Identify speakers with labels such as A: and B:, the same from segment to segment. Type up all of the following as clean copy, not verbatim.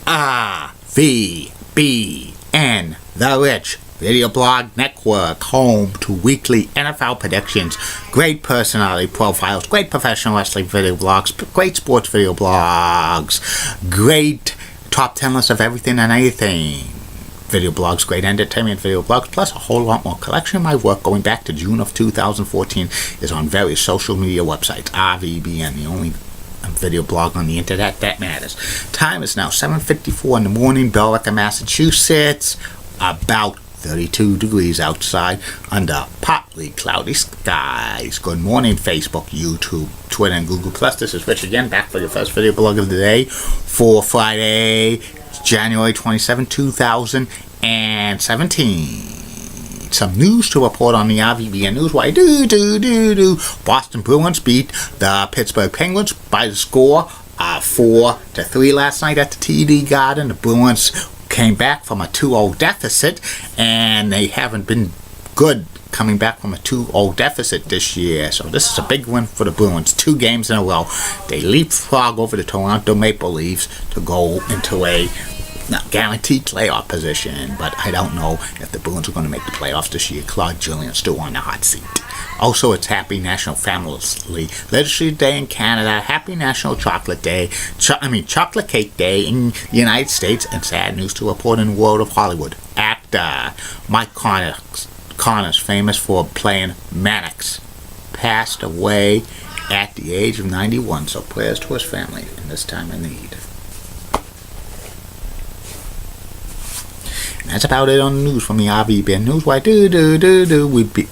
A: RVBN, the Rich Video Blog Network, home to weekly NFL predictions, great personality profiles, great professional wrestling video blogs, great sports video blogs, great top 10 lists of everything and anything video blogs, great entertainment video blogs, plus a whole lot more. Collection of my work going back to June of 2014 is on various social media websites. RVBN, the only video blog on the internet that matters. Time is now 7:54 in the morning, Billerica, Massachusetts. About 32 degrees outside under partly cloudy skies. Good morning, Facebook, YouTube, Twitter, and Google+. This is Rich again, back for your first video blog of the day for Friday, January 27, 2017. Some news to report on the RVBN News. Why Boston Bruins beat the Pittsburgh Penguins by the score of 4-3 last night at the TD Garden. The Bruins came back from a 2-0 deficit, and they haven't been good coming back from a 2-0 deficit this year. So this is a big win for the Bruins. 2 games in a row. They leapfrog over the Toronto Maple Leafs to go into a not guaranteed playoff position, but I don't know if the Bruins are going to make the playoffs this year. Claude Julien's still on the hot seat. Also, it's Happy National Family Literacy Day in Canada, Happy National Chocolate Day, Chocolate Cake Day in the United States, and sad news to report in the world of Hollywood. Actor Mike Connors, famous for playing Mannix, passed away at the age of 91, so prayers to his family in this time of need. That's about it on the news from the RVBN News. Why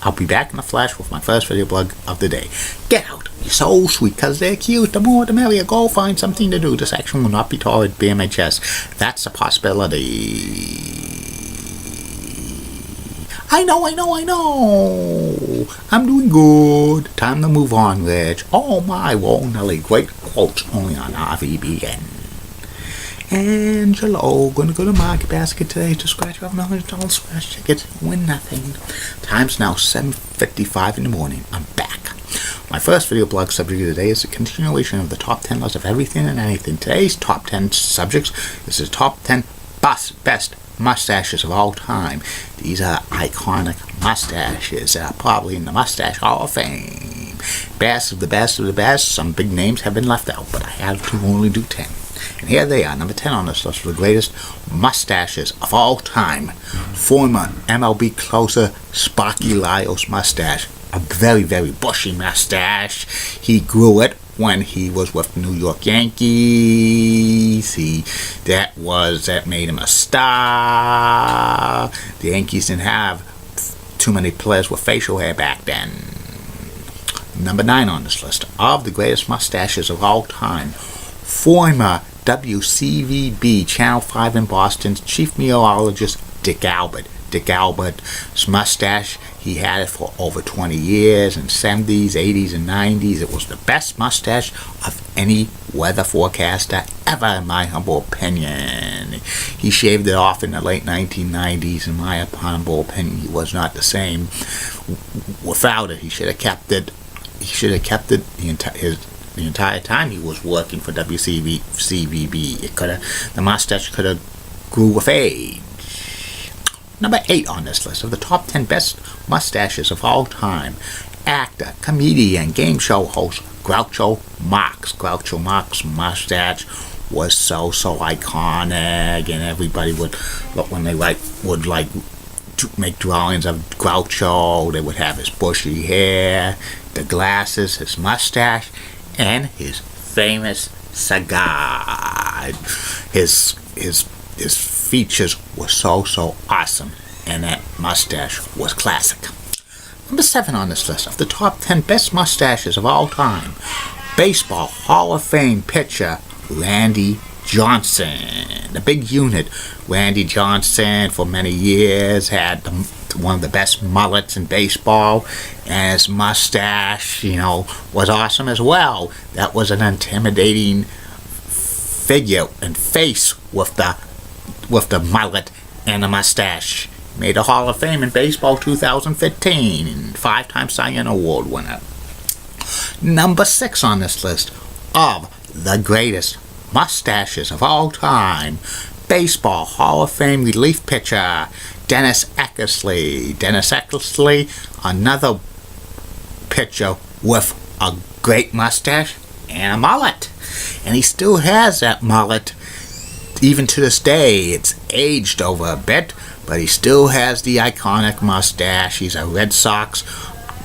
A: I'll be back in a flash with my first video blog of the day. Get out! You're so sweet because they're cute. The more the merrier. Go find something to do. This action will not be tolerated at BMHS. That's a possibility. I know. I'm doing good. Time to move on, Rich. Oh my, whoa, Nelly. Great quotes only on RVBN. Angelo, gonna go to Market Basket today to scratch off $100 scratch tickets. Win nothing. Time's now 7:55 in the morning. I'm back. My first video blog subject of the day is a continuation of the top 10 lists of everything and anything. Today's top 10 subjects is the top 10 best mustaches of all time. These are iconic mustaches that are probably in the Mustache Hall of Fame. Best of the best of the best. Some big names have been left out, but I have to only do 10. And here they are, number 10 on this list of the greatest mustaches of all time. Former MLB closer Sparky Lyle's mustache. A very, very bushy mustache. He grew it when he was with the New York Yankees. That made him a star. The Yankees didn't have too many players with facial hair back then. Number 9 on this list of the greatest mustaches of all time. Former WCVB Channel 5 in Boston's chief meteorologist Dick Albert. Dick Albert's mustache, he had it for over 20 years in the 70s, 80s, and 90s. It was the best mustache of any weather forecaster ever, in my humble opinion. He shaved it off in the late 1990s. In my humble opinion, he was not the same without it. He should have kept it. The entire time he was working for WCVB. The mustache could have grew with age. Number 8 on this list of the top 10 best mustaches of all time. Actor, comedian, game show host Groucho Marx. Groucho Marx's mustache was so iconic, and everybody would look when they would make drawings of Groucho. They would have his bushy hair, the glasses, his mustache, and his famous cigar. His features were so awesome, and that mustache was classic. Number 7 on this list of the top 10 best mustaches of all time. Baseball Hall of Fame pitcher Randy Johnson. The big unit. Randy Johnson for many years had one of the best mullets in baseball, and his mustache, was awesome as well. That was an intimidating figure and face with the mullet and the mustache. Made the Hall of Fame in baseball 2015, and 5-time Cy Young Award winner. Number 6 on this list of the greatest mustaches of all time. Baseball Hall of Fame relief pitcher Dennis Eckersley. Dennis Eckersley, another pitcher with a great mustache and a mullet. And he still has that mullet even to this day. It's aged over a bit, but he still has the iconic mustache. He's a Red Sox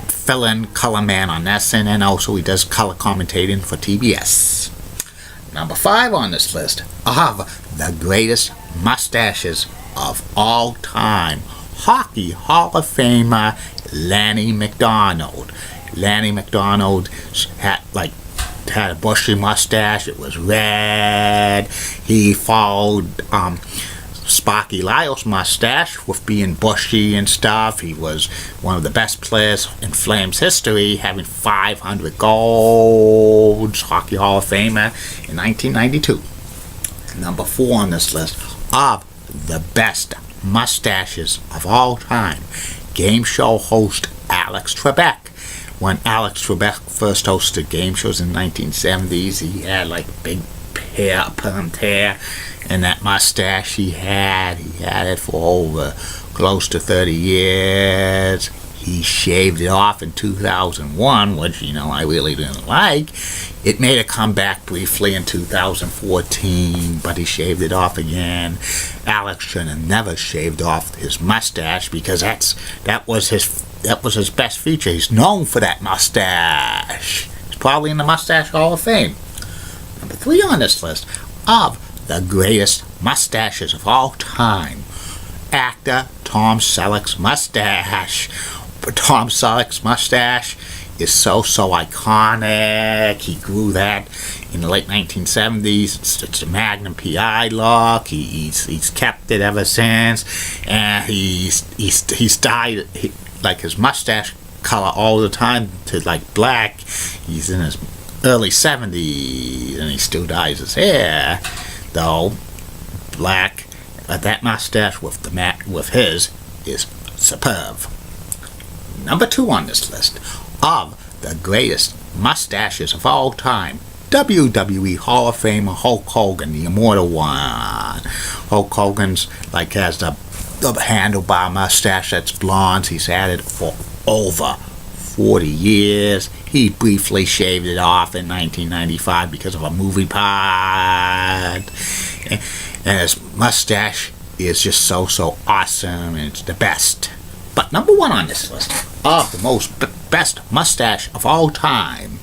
A: fill-in color man on SN, and also he does color commentating for TBS. Number 5 on this list of the greatest mustaches of all time. Hockey Hall of Famer Lanny McDonald. Lanny McDonald had a bushy mustache. It was red. He followed Sparky Lyle's mustache with being bushy and stuff. He was one of the best players in Flames history, having 500 goals. Hockey Hall of Famer in 1992. Number 4 on this list of the best mustaches of all time. Game show host Alex Trebek. When Alex Trebek first hosted game shows in the 1970s, he had big hair, permed hair, and that mustache he had it for over close to 30 years. He shaved it off in 2001, which, I really didn't like. It made a comeback briefly in 2014, but he shaved it off again. Alex should have never shaved off his mustache, because that was his best feature. He's known for that mustache. He's probably in the Mustache Hall of Fame. Number 3 on this list of the greatest mustaches of all time. Actor Tom Selleck's mustache. Tom Selleck's mustache is so iconic. He grew that in the late 1970s. It's a Magnum PI look. He's kept it ever since, and he's dyed his mustache color all the time to black. He's in his early 70s, and he still dyes his hair though black. That mustache with his is superb. Number 2 on this list of the greatest mustaches of all time. WWE Hall of Famer Hulk Hogan, the immortal one. Hulk Hogan's has the handlebar mustache that's blonde. He's had it for over 40 years. He briefly shaved it off in 1995 because of a movie part. And his mustache is just so awesome, and it's the best. But number 1 on this list of the best mustache of all time.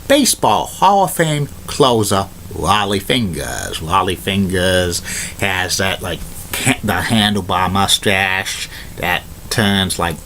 A: Baseball Hall of Fame closer Rollie Fingers. Rollie Fingers has that the handlebar mustache that turns a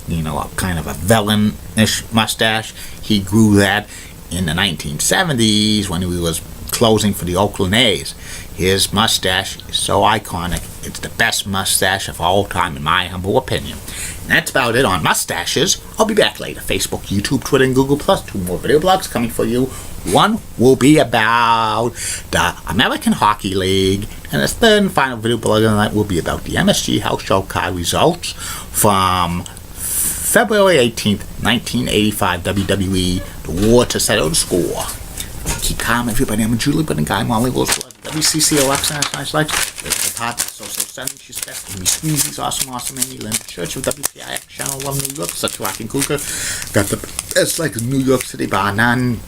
A: kind of a villain-ish mustache. He grew that in the 1970s when he was closing for the Oakland A's. His mustache is so iconic. It's the best mustache of all time, in my humble opinion. And that's about it on mustaches. I'll be back later. Facebook, YouTube, Twitter, and Google+. 2 more video blogs coming for you. One will be about the American Hockey League, and the third and final video blog of the night will be about the MSG House Show card results from February 18th, 1985 WWE, the War to Settle the Score. Keep calm, everybody. I'm a Julie, but a guy, Molly Wills, WCCOX, nice life. There's the pot, so 7, she's best. Amy Squeezy's awesome, Amy Lynn Church of WPIX Channel 1 New York, such a rocking cougar. Got the best New York City bar none.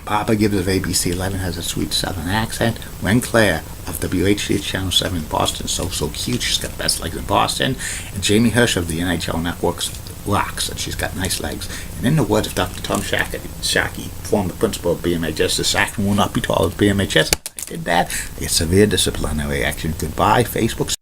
A: Papa Gibbs of ABC 11 has a sweet southern accent. Ren Claire of WHCH Channel 7 in Boston, so cute. She's got the best legs in Boston. And Jamie Hirsch of the NHL Network's rocks, and she's got nice legs. And in the words of Dr. Tom Shackey, former principal of BMHS, this action will not be taught as BMHS. I did that. I get severe disciplinary action. Goodbye, Facebook.